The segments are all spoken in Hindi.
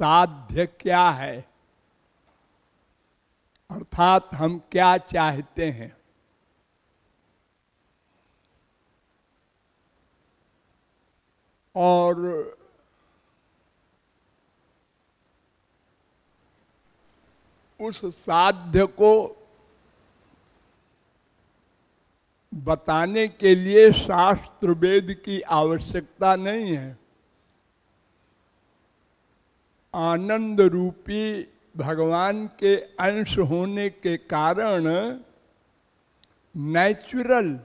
साध्य क्या है, अर्थात हम क्या चाहते हैं। और उस साध्य को बताने के लिए शास्त्र वेद की आवश्यकता नहीं है। आनंद रूपी भगवान के अंश होने के कारण नेचुरल,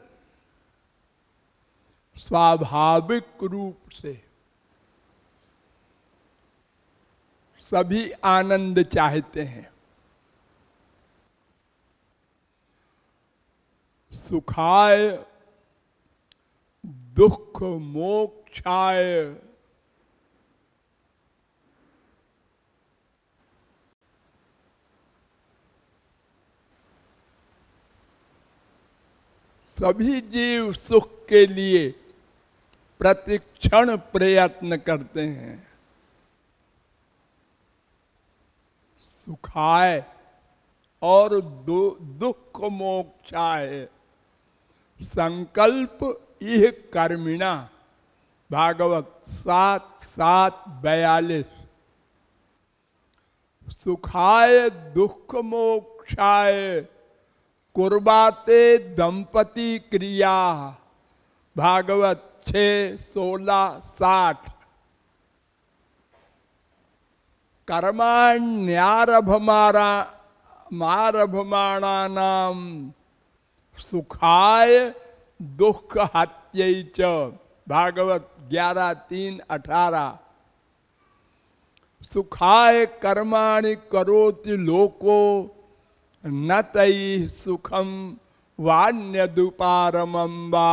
स्वाभाविक रूप से सभी आनंद चाहते हैं। सुखाय दुख मोक्षाय सभी जीव सुख के लिए प्रतिक्षण प्रयत्न करते हैं। सुखाय और दुख मोक्षाय संकल्प यह कर्मिणा, भागवत 7:7-42। सुखाय दुख मोक्षाय कुर्बाते दंपति क्रिया, भागवत 6:16-60। कर्माण्यरभमाणानाम सुखाय दुख हत्यै च, भागवत 11:3-18। सुखाय कर्माणि करोति लोको न तैः सुखम वान्यदुपारमं वा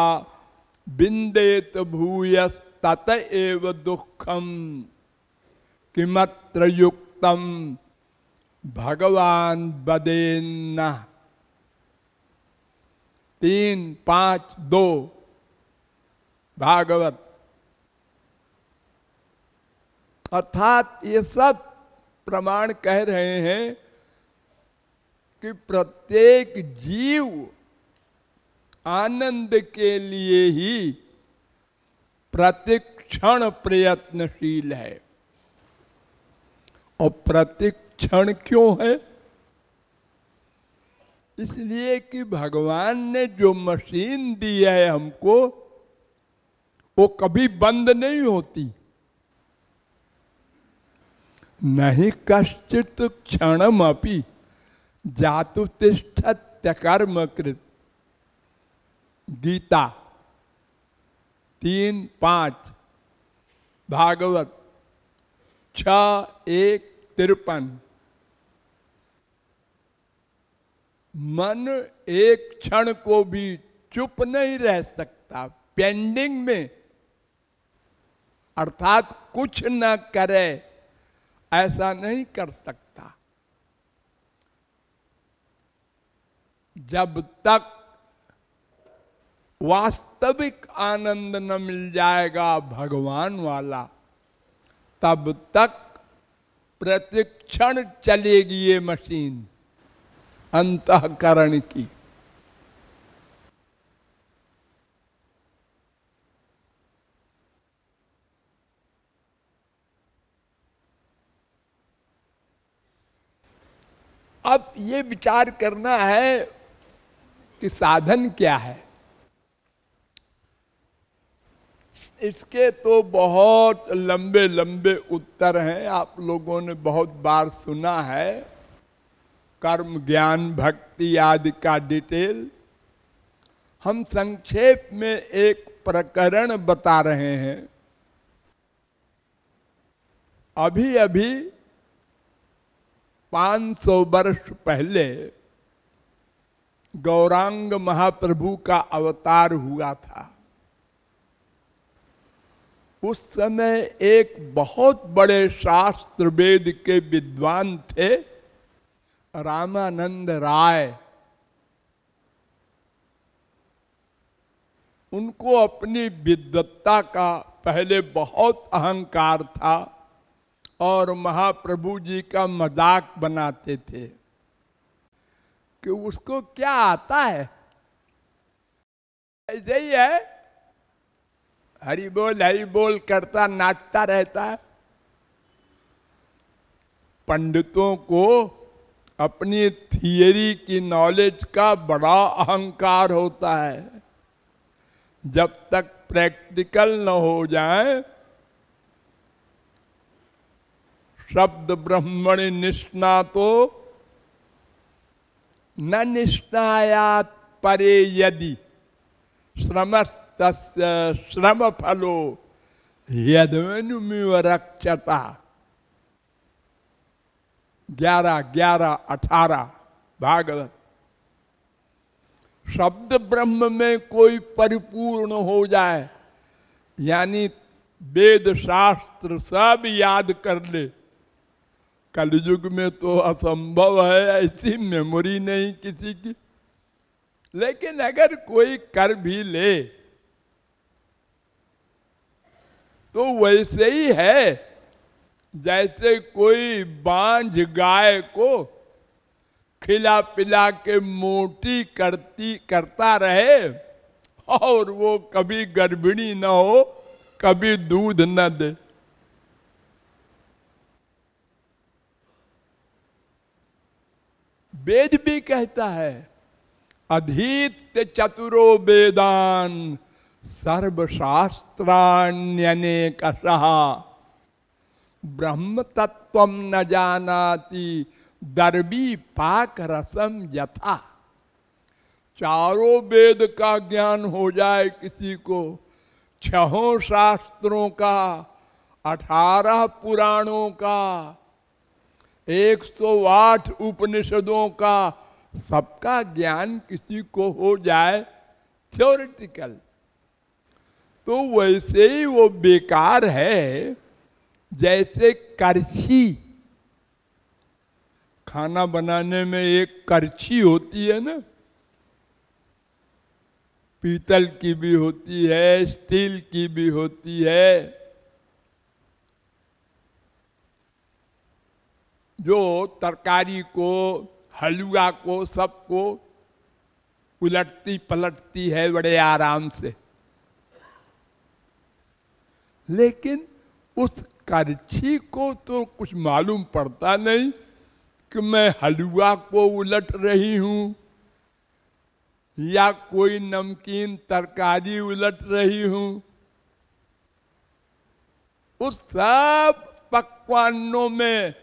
विन्देत भूयस्तत एव दुःखम किमत्र युक्तम भगवान वदेन्न। 3:5-2 भागवत। अर्थात ये सब प्रमाण कह रहे हैं कि प्रत्येक जीव आनंद के लिए ही प्रतिक्षण प्रयत्नशील है। और प्रतिक्षण क्यों है? इसलिए कि भगवान ने जो मशीन दी है हमको, वो कभी बंद नहीं होती। नहीं कश्चित क्षणमपि जातु तिष्ठत्य कर्म कृत, गीता 3:5, भागवत 6:1-53। मन एक क्षण को भी चुप नहीं रह सकता, पेंडिंग में, अर्थात कुछ न करे ऐसा नहीं कर सकता। जब तक वास्तविक आनंद न मिल जाएगा भगवान वाला, तब तक प्रतिक्षण चलेगी ये मशीन अंतःकरण की। अब ये विचार करना है कि साधन क्या है। इसके तो बहुत लंबे लंबे उत्तर हैं, आप लोगों ने बहुत बार सुना है। कर्म, ज्ञान, भक्ति आदि का डिटेल। हम संक्षेप में एक प्रकरण बता रहे हैं। अभी अभी 500 वर्ष पहले गौरांग महाप्रभु का अवतार हुआ था। उस समय एक बहुत बड़े शास्त्र वेद के विद्वान थे, रामानंद राय। उनको अपनी विद्वत्ता का पहले बहुत अहंकार था और महाप्रभु जी का मजाक बनाते थे कि उसको क्या आता है, ऐसे ही है, हरि बोल करता नाचता रहता है। पंडितों को अपनी थियरी की नॉलेज का बड़ा अहंकार होता है। जब तक प्रैक्टिकल न हो जाए, शब्द ब्रह्मणि निष्णातो न निष्णायात परे यदि श्रमस्तस्य श्रम फलो यद्वेनुमिव रक्षता। 11:18 भागवत। शब्द ब्रह्म में कोई परिपूर्ण हो जाए, यानी वेद शास्त्र सब याद कर ले, कलयुग में तो असंभव है, ऐसी मेमोरी नहीं किसी की। लेकिन अगर कोई कर भी ले तो वैसे ही है जैसे कोई बांझ गाय को खिला पिला के मोटी करता रहे और वो कभी गर्भिणी न हो, कभी दूध न दे। वेद भी कहता है, अधीत्य चतुरो वेदान सर्वशास्त्राण्यनेकशः ब्रह्म तत्वम न जानाति दर्वी पाक रसम यथा। चारों वेद का ज्ञान हो जाए किसी को, 6 शास्त्रों का, 18 पुराणों का, 108 उपनिषदों का, सबका ज्ञान किसी को हो जाए थ्योरेटिकल, तो वैसे ही वो बेकार है जैसे करछी। खाना बनाने में एक करछी होती है ना, पीतल की भी होती है, स्टील की भी होती है, जो तरकारी को, हलवा को, सबको उलटती पलटती है बड़े आराम से। लेकिन उस करछी को तो कुछ मालूम पड़ता नहीं कि मैं हलवा को उलट रही हूं या कोई नमकीन तरकारी उलट रही हूं। उस सब पकवानों में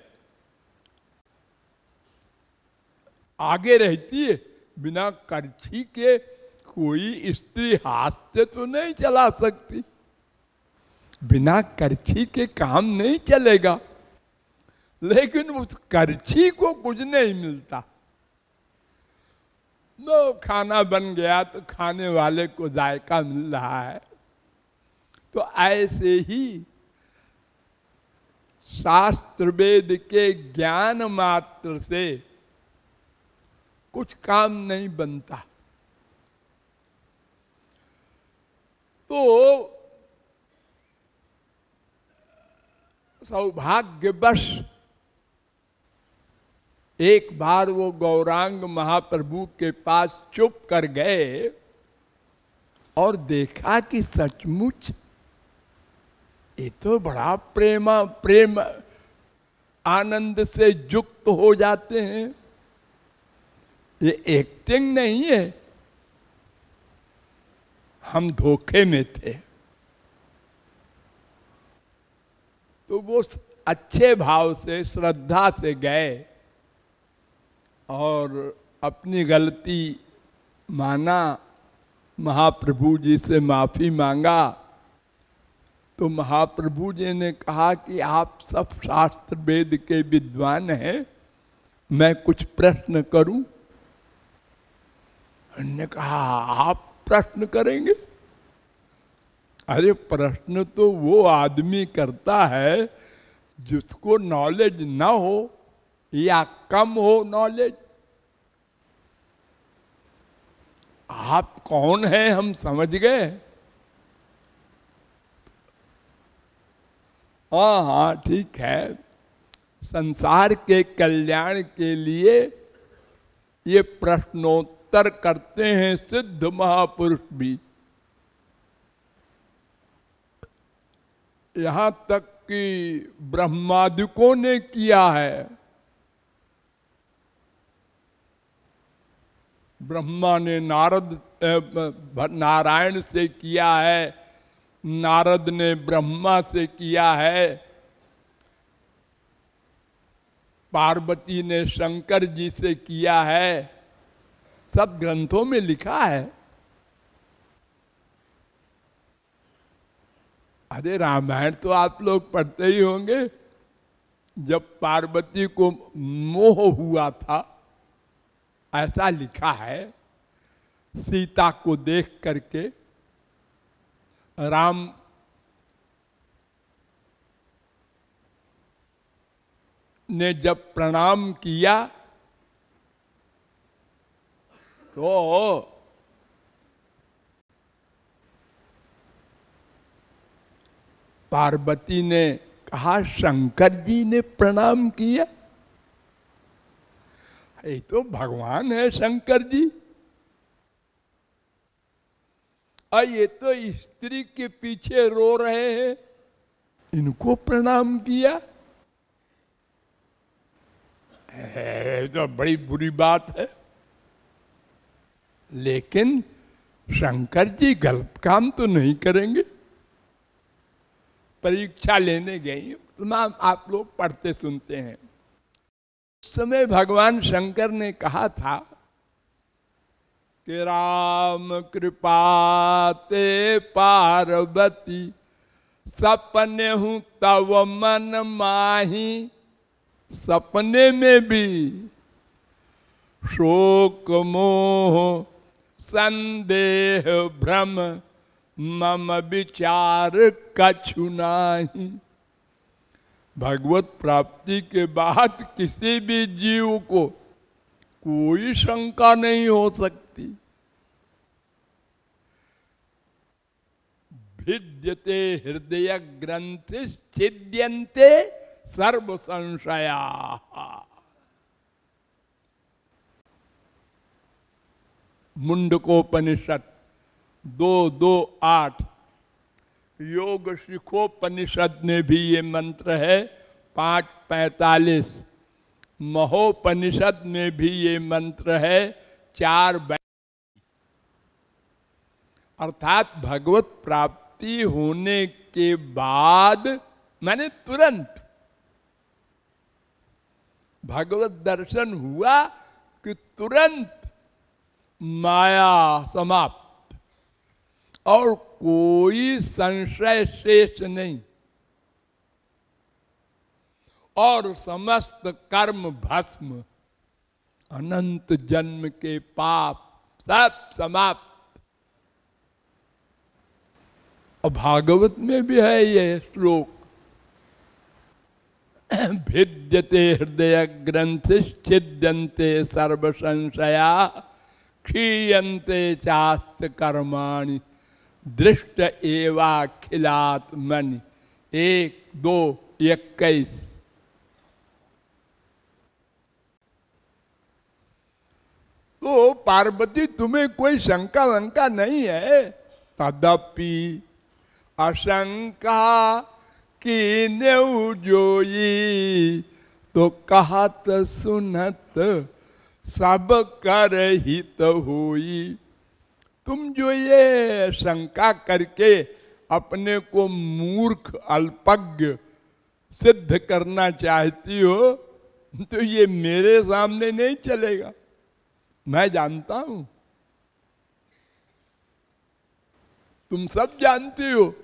आगे रहती है। बिना करछी के कोई स्त्री हाथ से तो नहीं चला सकती, बिना करछी के काम नहीं चलेगा। लेकिन उस करछी को कुछ नहीं मिलता। तो खाना बन गया तो खाने वाले को जायका मिल रहा है। तो ऐसे ही शास्त्र वेद के ज्ञान मात्र से कुछ काम नहीं बनता। तो सौभाग्यवश एक बार वो गौरांग महाप्रभु के पास चुप कर गए और देखा कि सचमुच ये तो बड़ा प्रेम आनंद से युक्त हो जाते हैं, ये एक्टिंग नहीं है। हम धोखे में थे। तो वो अच्छे भाव से, श्रद्धा से गए और अपनी गलती माना, महाप्रभु जी से माफी मांगा। तो महाप्रभु जी ने कहा कि आप सब शास्त्र वेद के विद्वान हैं, मैं कुछ प्रश्न करूं? उन्होंने कहा आप प्रश्न करेंगे? अरे प्रश्न तो वो आदमी करता है जिसको नॉलेज ना हो या कम हो नॉलेज। आप कौन हैं हम समझ गए। हाँ हाँ ठीक है, संसार के कल्याण के लिए ये प्रश्नोत्तर करते हैं सिद्ध महापुरुष भी। यहां तक कि ब्रह्मादिकों ने किया है। ब्रह्मा ने नारायण से किया है, नारद ने ब्रह्मा से किया है, पार्वती ने शंकर जी से किया है, सब ग्रंथों में लिखा है। अरे रामायण तो आप लोग पढ़ते ही होंगे। जब पार्वती को मोह हुआ था, ऐसा लिखा है, सीता को देख करके राम ने जब प्रणाम किया तो पार्वती ने कहा शंकर जी ने प्रणाम किया। ये तो भगवान है शंकर जी, और ये तो स्त्री के पीछे रो रहे हैं, इनको प्रणाम किया। है तो बड़ी बुरी बात है। लेकिन शंकर जी गलत काम तो नहीं करेंगे। परीक्षा लेने गई, तमाम आप लोग पढ़ते सुनते हैं। उस समय भगवान शंकर ने कहा था कि राम कृपा ते पार्वती, सपने हूं तव मन माही। सपने में भी शोक मोह संदेह भ्रम मम विचार कछु नाही। भगवत प्राप्ति के बाद किसी भी जीव को कोई शंका नहीं हो सकती। भिद्यते हृदय ग्रंथि छिद्यन्ते सर्व संशया। मुंडकोपनिषद 2:2-8, योग शिखोपनिषद में भी ये मंत्र है 5:45, महोपनिषद में भी ये मंत्र है 4:42। अर्थात भगवत प्राप्ति होने के बाद, मैंने तुरंत भगवत दर्शन हुआ कि तुरंत माया समाप्त और कोई संशय शेष नहीं, और समस्त कर्म भस्म, अनंत जन्म के पाप सब समाप्त। और भागवत में भी है ये श्लोक, भिद्यते हृदय ग्रंथि छिद्यन्ते सर्व संशया, क्षीयन्ते चास्त कर्माणि दृष्ट एवाखिलात्मनि। 1:2-21। तो पार्वती तुम्हें कोई शंका वंका नहीं है। तदपि अशंका की नेउ जोई, तो कहत सुनत सब कर हित होई। तुम जो ये शंका करके अपने को मूर्ख अल्पज्ञ सिद्ध करना चाहती हो, तो ये मेरे सामने नहीं चलेगा। मैं जानता हूं, तुम सब जानती हो।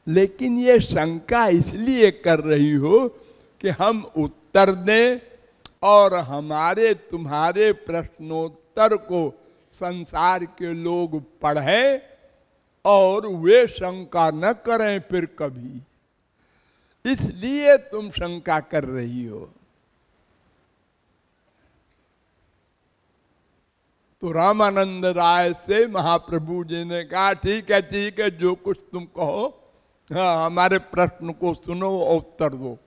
लेकिन ये शंका इसलिए कर रही हो कि हम उत्तर दें और हमारे तुम्हारे प्रश्नोत्तर को संसार के लोग पढ़ें और वे शंका न करें फिर कभी, इसलिए तुम शंका कर रही हो। तो रामानंद राय से महाप्रभु जी ने कहा ठीक है जो कुछ तुम कहो, हाँ हमारे प्रश्न को सुनो और उत्तर दो।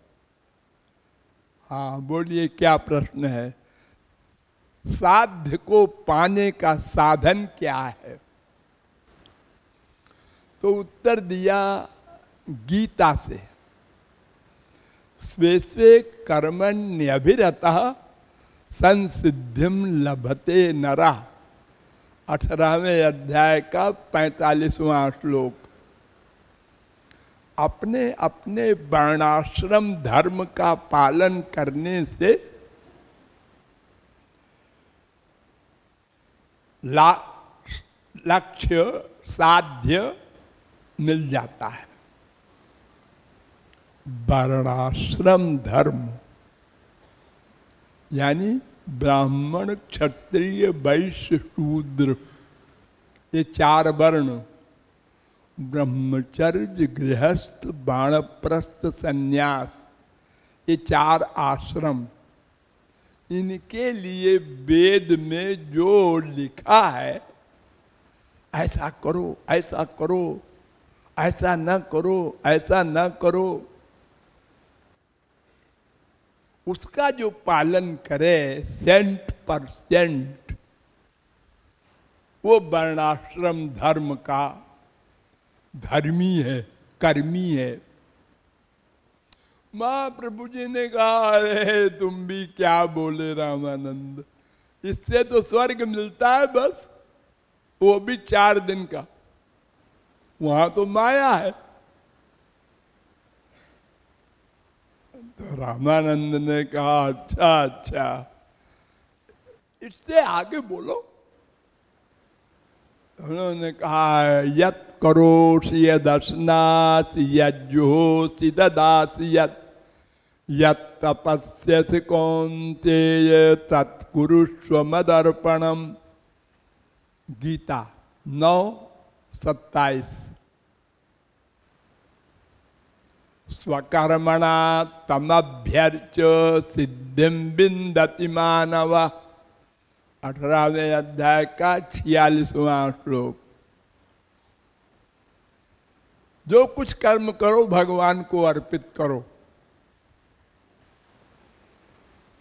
हाँ बोलिए, क्या प्रश्न है? साध्य को पाने का साधन क्या है? तो उत्तर दिया गीता से। स्वे स्वे कर्मण्यभिरतः संसिद्धिम लभते नरः, 18वें अध्याय का 45वां श्लोक। अपने अपने वर्णाश्रम धर्म का पालन करने से लक्ष्य साध्य मिल जाता है। वर्णाश्रम धर्म यानी ब्राह्मण, क्षत्रिय, वैश्य, शूद्र, ये 4 वर्ण, ब्रह्मचर्य, गृहस्थ, बाणप्रस्थ, संन्यास, ये 4 आश्रम, इनके लिए वेद में जो लिखा है, ऐसा करो, ऐसा करो, ऐसा न करो, ऐसा न करो, उसका जो पालन करे 100%, वो वर्णाश्रम धर्म का धर्मी है, कर्मी है। महाप्रभु जी ने कहा, अरे तुम भी क्या बोले रामानंद, इससे तो स्वर्ग मिलता है बस, वो भी 4 दिन का, वहां तो माया है। तो रामानंद ने कहा, अच्छा अच्छा, इससे आगे बोलो। उन्होंने कहा, यत् करोषि यदश्नासि यज्जुहोषि ददासि यत् तपस्यसि कौन्तेय तत्कुरुष्व मदर्पणम्। गीता 9:27। स्वकर्मणा तमभ्यर्च सिद्धिं विन्दति मानव, 18वें अध्याय का 46वां श्लोक। जो कुछ कर्म करो भगवान को अर्पित करो।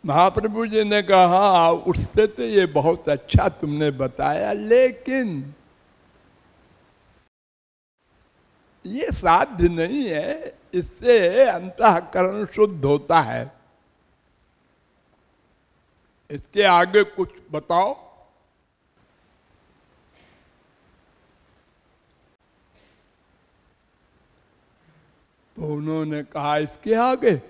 महाप्रभु जी ने कहा, उससे तो ये बहुत अच्छा तुमने बताया, लेकिन ये साध्य नहीं है, इससे अंतःकरण शुद्ध होता है। इसके आगे कुछ बताओ। तो उन्होंने कहा, इसके आगे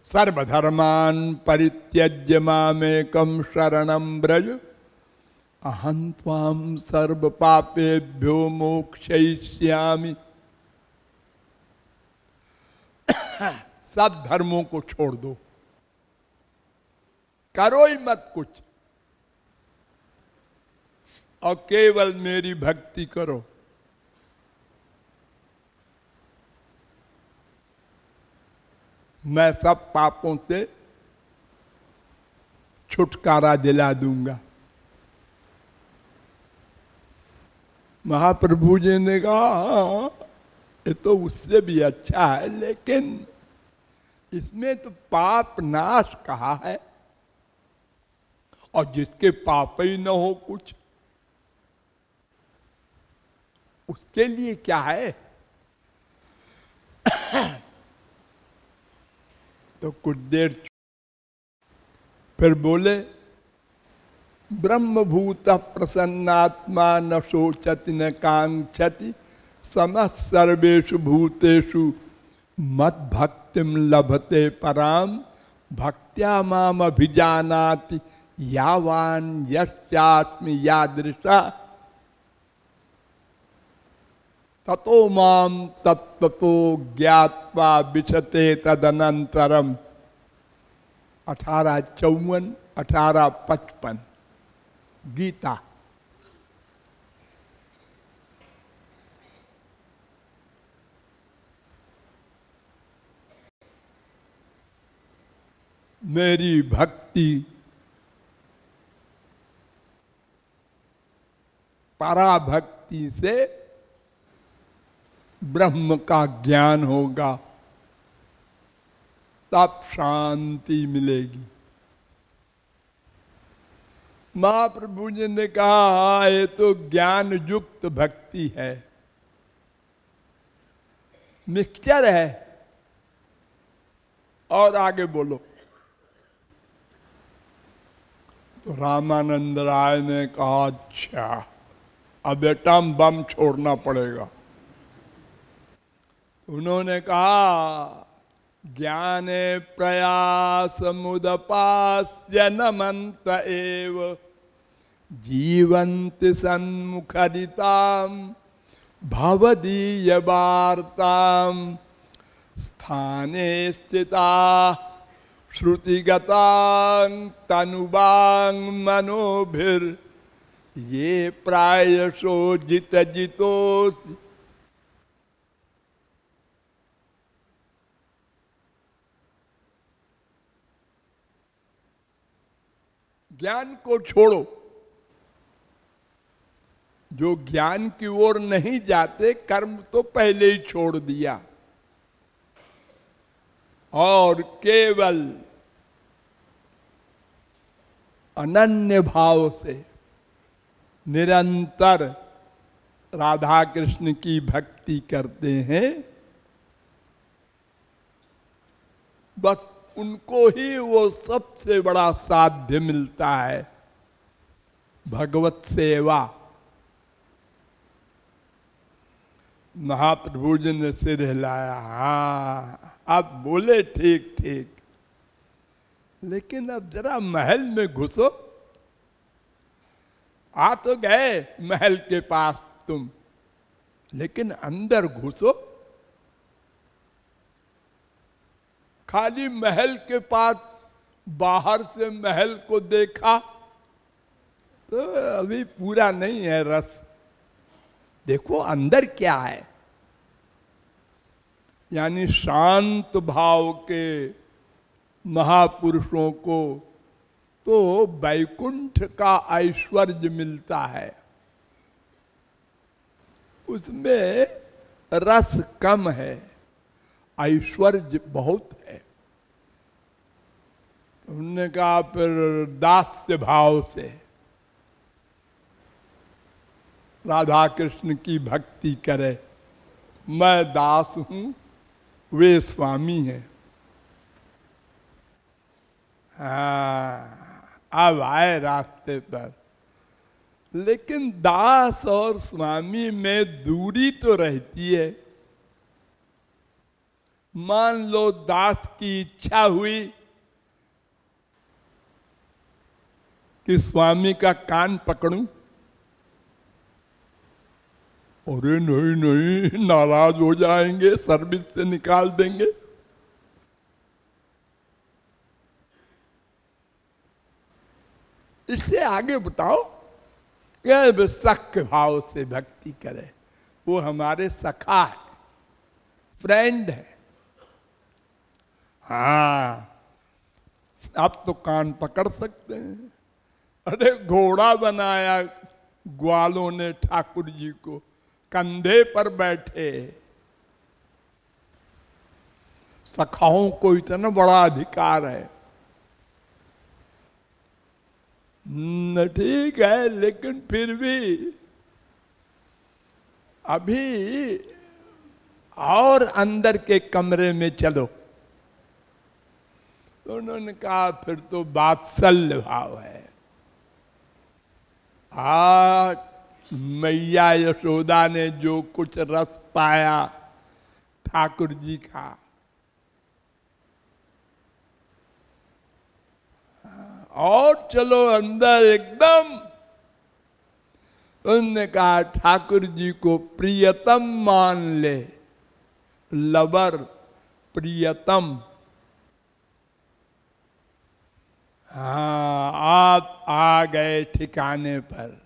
सर्वधर्मान परित्यज्य मामेकं शरणं व्रज अहं त्वां सर्व पापेभ्यो मोक्षयिष्यामि। सब धर्मों को छोड़ दो, करो ही मत कुछ, और केवल मेरी भक्ति करो। मैं सब पापों से छुटकारा दिला दूंगा। महाप्रभु जी ने कहा, हाँ, ये तो उससे भी अच्छा है, लेकिन इसमें तो पाप नाश कहा है, और जिसके पाप ही न हो कुछ, उसके लिए क्या है? तो कुछ देर फिर बोले, ब्रह्मभूत प्रसन्नात्मा न शोचति न कांक्षति समस्त सर्वेषु भूतेषु मद भक्तिम लभते पराम भक्त्या माम अभिजानाति यावान यस्यात्म यादृशा ततो माम तत्त्वतो ज्ञात्वा विशते तदनंतरम। 18:54, 18:55 गीता। मेरी भक्ति पराभक्ति से ब्रह्म का ज्ञान होगा। तब शांति मिलेगी। महाप्रभु जी ने कहा ये तो ज्ञान युक्त भक्ति है, मिक्सचर है। और आगे बोलो। तो रामानंद राय ने कहा अच्छा अब बेटा बम छोड़ना पड़ेगा। उन्होंने कहा ज्ञाने प्रयास मुदपास्य नमंत एव जीवंत सन्मुखरिताम भवदीय वार्ताम स्थाने स्थिता श्रुतिगतां तनुवां मनोभिर ये प्रायशो जित जितोस। ज्ञान को छोड़ो, जो ज्ञान की ओर नहीं जाते कर्म तो पहले ही छोड़ दिया और केवल अनन्य भाव से निरंतर राधा कृष्ण की भक्ति करते हैं, बस उनको ही वो सबसे बड़ा साध्य मिलता है, भगवत सेवा। महाप्रभु जी ने सिर हिलाया, हाँ आप बोले ठीक ठीक, लेकिन अब जरा महल में घुसो। आ तो गए महल के पास तुम, लेकिन अंदर घुसो। खाली महल के पास बाहर से महल को देखा तो अभी पूरा नहीं है रस। देखो अंदर क्या है। यानी शांत भाव के महापुरुषों को तो वैकुंठ का ऐश्वर्य मिलता है, उसमें रस कम है, ऐश्वर्य बहुत है। उन्होंने कहा फिर दास्य भाव से राधा कृष्ण की भक्ति करे। मैं दास हूं, वे स्वामी हैं। हाँ अब आए रास्ते पर, लेकिन दास और स्वामी में दूरी तो रहती है। मान लो दास की इच्छा हुई कि स्वामी का कान पकड़ूं, अरे नहीं नहीं नाराज हो जाएंगे, सर्विस से निकाल देंगे। इससे आगे बताओ, यह सख्य भाव से भक्ति करे, वो हमारे सखा है, फ्रेंड है। हाँ अब तो कान पकड़ सकते हैं। अरे घोड़ा बनाया ग्वालों ने ठाकुर जी को, कंधे पर बैठे। सखाओं को इतना बड़ा अधिकार है। न ठीक है, लेकिन फिर भी अभी और अंदर के कमरे में चलो। तो उन्होंने कहा फिर तो वात्सल्य भाव है। मैया यशोदा ने जो कुछ रस पाया ठाकुर जी का, और चलो अंदर एकदम। उन्होंने कहा ठाकुर जी को प्रियतम मान ले, लवर प्रियतम। हाँ आप आ गए ठिकाने पर।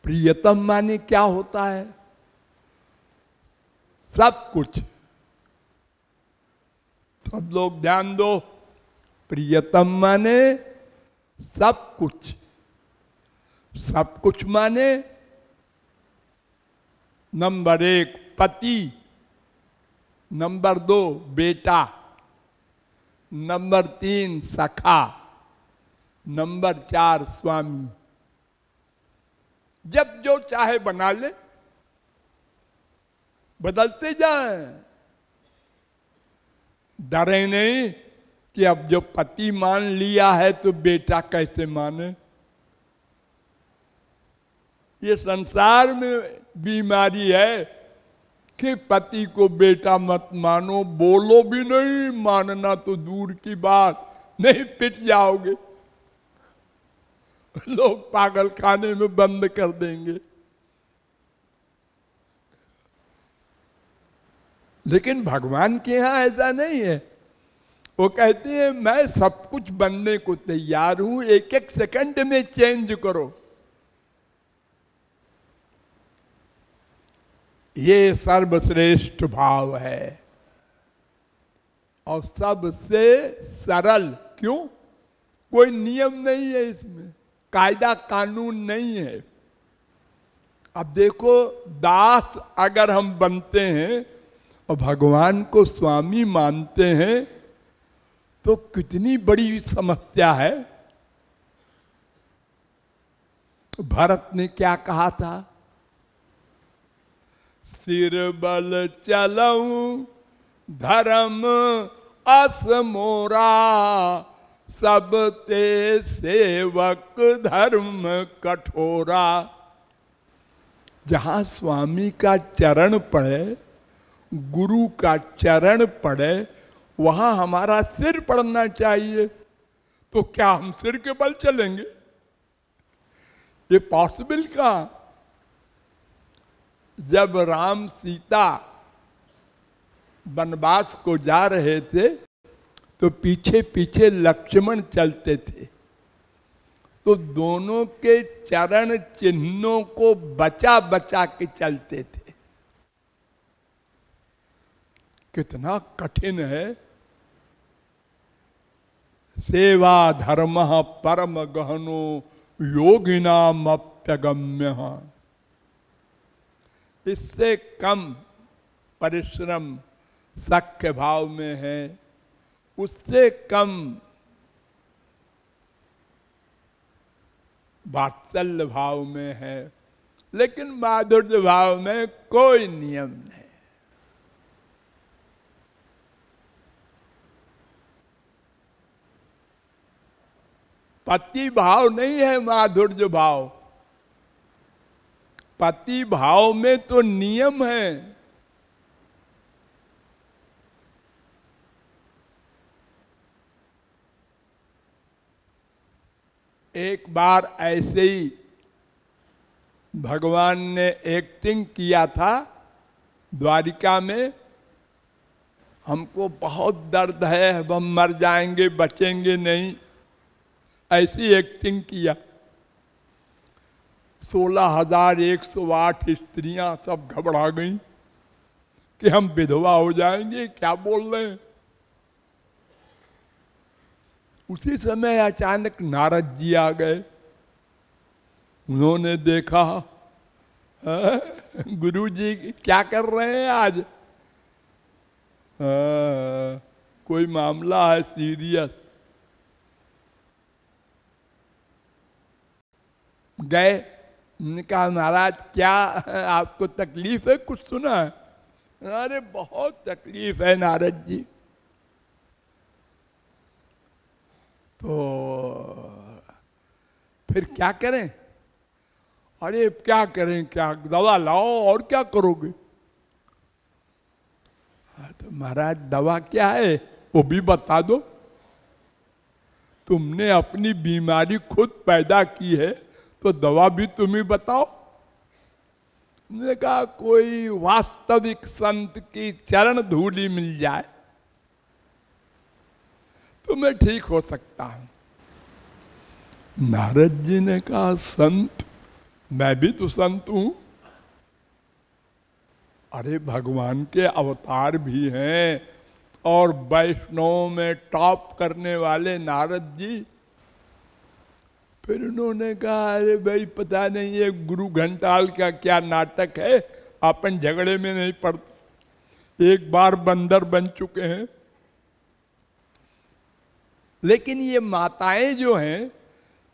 प्रियतम माने क्या होता है? सब कुछ। सब लोग ध्यान दो, प्रियतम माने सब कुछ। सब कुछ माने नंबर 1 पति, नंबर 2 बेटा, नंबर 3 सखा, नंबर 4 स्वामी। जब जो चाहे बना ले, बदलते जाएं, डरे नहीं कि अब जो पति मान लिया है तो बेटा कैसे माने। ये संसार में बीमारी है कि पति को बेटा मत मानो, बोलो भी नहीं, मानना तो दूर की बात, नहीं पिट जाओगे, लोग पागल खाने में बंद कर देंगे। लेकिन भगवान के यहां ऐसा नहीं है। वो कहते हैं मैं सब कुछ बनने को तैयार हूं, एक एक सेकंड में चेंज करो। ये सर्वश्रेष्ठ भाव है और सबसे सरल। क्यों? कोई नियम नहीं है इसमें, कायदा कानून नहीं है। अब देखो, दास अगर हम बनते हैं और भगवान को स्वामी मानते हैं तो कितनी बड़ी समस्या है। भरत ने क्या कहा था? सिर बल चलऊं धर्म असमोरा, सब ते सेवक धर्म कठोरा। जहां स्वामी का चरण पड़े, गुरु का चरण पड़े, वहां हमारा सिर पड़ना चाहिए। तो क्या हम सिर के बल चलेंगे? ये पॉसिबल कहां? जब राम सीता वनवास को जा रहे थे तो पीछे पीछे लक्ष्मण चलते थे, तो दोनों के चरण चिन्हों को बचा बचा के चलते थे। कितना कठिन है। सेवा धर्म परम गहनो योगिनाम अप्यगम्य। इससे कम परिश्रम सख्य भाव में है, उससे कम वात्सल्य भाव में है, लेकिन माधुर्य भाव में कोई नियम नहीं। पति भाव नहीं है माधुर्य भाव। पति भाव में तो नियम है। एक बार ऐसे ही भगवान ने एक्टिंग किया था द्वारिका में। हमको बहुत दर्द है, हम मर जाएंगे, बचेंगे नहीं, ऐसी एक्टिंग किया। 16,108 स्त्रियां सब घबरा गईं कि हम विधवा हो जाएंगे, क्या बोल रहे हैं। उसी समय अचानक नारद जी आ गए। उन्होंने देखा गुरु जी क्या कर रहे हैं आज, कोई मामला है सीरियस। गए, उन्होंने कहा महाराज क्या आपको तकलीफ है, कुछ सुना है? अरे बहुत तकलीफ है नारद जी। तो फिर क्या करें? अरे क्या करें, क्या दवा लाओ, और क्या करोगे? तो महाराज दवा क्या है वो भी बता दो। तुमने अपनी बीमारी खुद पैदा की है तो दवा भी तुम ही बताओ। उन्होंने कहा कोई वास्तविक संत की चरण धूली मिल जाए तो मैं ठीक हो सकता हूं। नारद जी ने कहा संत, मैं भी तो संत हूं। अरे भगवान के अवतार भी हैं और वैष्णव में टॉप करने वाले नारद जी। फिर उन्होंने कहा अरे भाई पता नहीं ये गुरु घंटाल का क्या नाटक है, अपन झगड़े में नहीं पड़ते, एक बार बंदर बन चुके हैं। लेकिन ये माताएं जो हैं,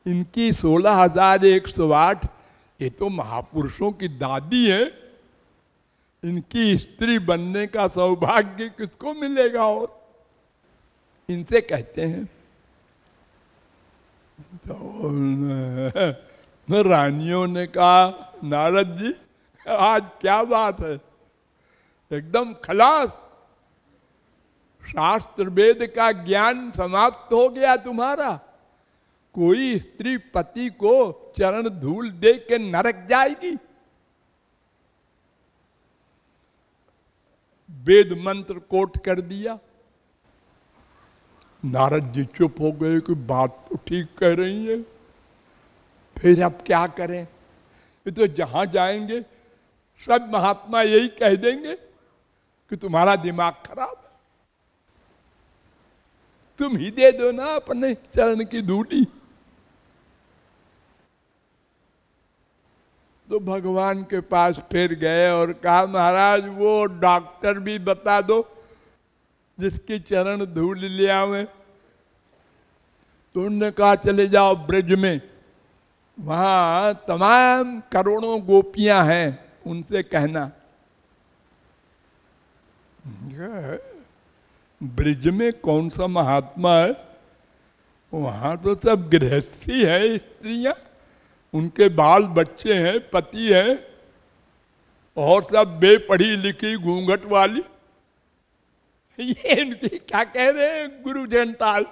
इनकी 16,108, ये तो महापुरुषों की दादी है। इनकी स्त्री बनने का सौभाग्य किसको मिलेगा? और इनसे कहते हैं, तो रानियों ने कहा, नारद जी आज क्या बात है, एकदम खलास, शास्त्र वेद का ज्ञान समाप्त हो गया तुम्हारा। कोई स्त्री पति को चरण धूल दे के नरक जाएगी? वेद मंत्र कोट कर दिया। नारद जी चुप हो गए कि बात तो ठीक कह रही है, फिर अब क्या करें? ये तो जहां जाएंगे सब महात्मा यही कह देंगे कि तुम्हारा दिमाग खराब है, तुम ही दे दो ना अपने चरण की धूली। तो भगवान के पास फिर गए और कहा, महाराज वो डॉक्टर भी बता दो जिसकी चरण धूल ले आवे। तो उन्होंने कहा, चले जाओ ब्रज में, वहां तमाम करोड़ों गोपियां हैं, उनसे कहना। ब्रज में कौन सा महात्मा है? वहां तो सब गृहस्थी है, स्त्रियां, उनके बाल बच्चे हैं, पति है, और सब बेपढ़ी लिखी घूंघट वाली। ये इनकी क्या कह रहे हैं गुरु जनताल।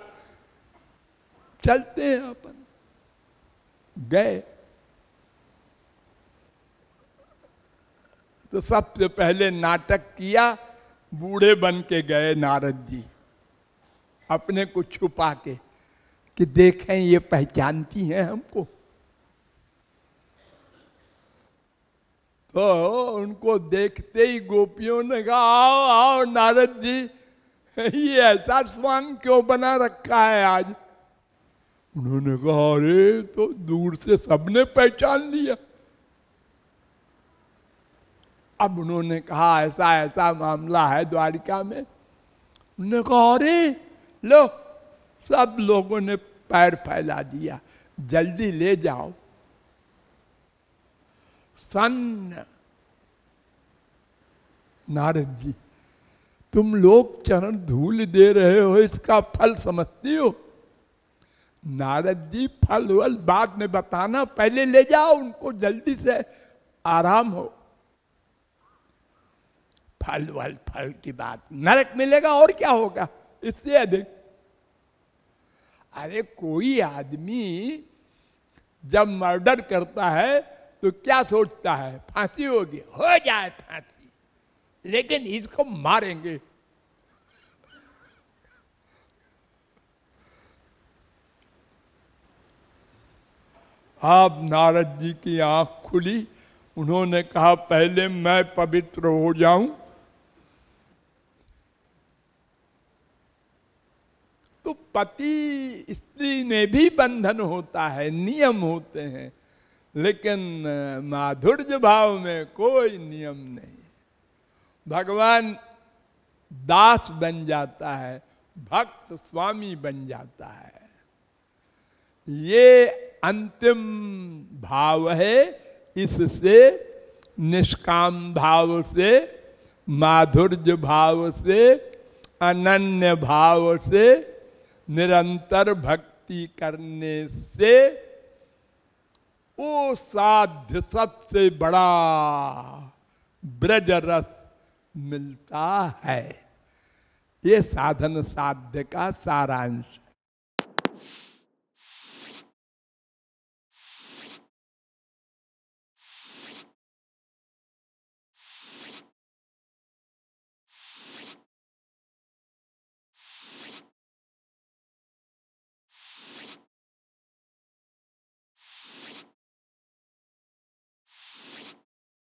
चलते हैं अपन। गए तो सबसे पहले नाटक किया, बूढ़े बन के गए नारद जी, अपने को छुपा के, कि देखें ये पहचानती हैं हमको। तो उनको देखते ही गोपियों ने कहा, आओ आओ नारद जी, ये ऐसा स्वांग क्यों बना रखा है आज? उन्होंने कहा, अरे तो दूर से सबने पहचान लिया। अब उन्होंने कहा, ऐसा ऐसा मामला है द्वारिका में। उन्होंने कहा, अरे लो, सब लोगों ने पैर फैला दिया, जल्दी ले जाओ। सन्न नारद जी, तुम लोग चरण धूल दे रहे हो, इसका फल समझती हो? नारद जी, फल वल बाद में बताना, पहले ले जाओ उनको, जल्दी से आराम हो। फल वल फल की बात, नरक मिलेगा और क्या होगा इससे अधिक? अरे कोई आदमी जब मर्डर करता है तो क्या सोचता है? फांसी होगी, हो जाए फांसी, लेकिन इसको मारेंगे। आप नारद जी की आंख खुली, उन्होंने कहा, पहले मैं पवित्र हो जाऊं। तो पति स्त्री में भी बंधन होता है, नियम होते हैं, लेकिन माधुर्य भाव में कोई नियम नहीं। भगवान दास बन जाता है, भक्त स्वामी बन जाता है। ये अंतिम भाव है। इससे निष्काम भाव से, माधुर्य भाव से, अनन्य भाव से, निरंतर भक्ति करने से वो साध्य सबसे बड़ा ब्रज रस मिलता है। ये साधन साध्य का सारांश है।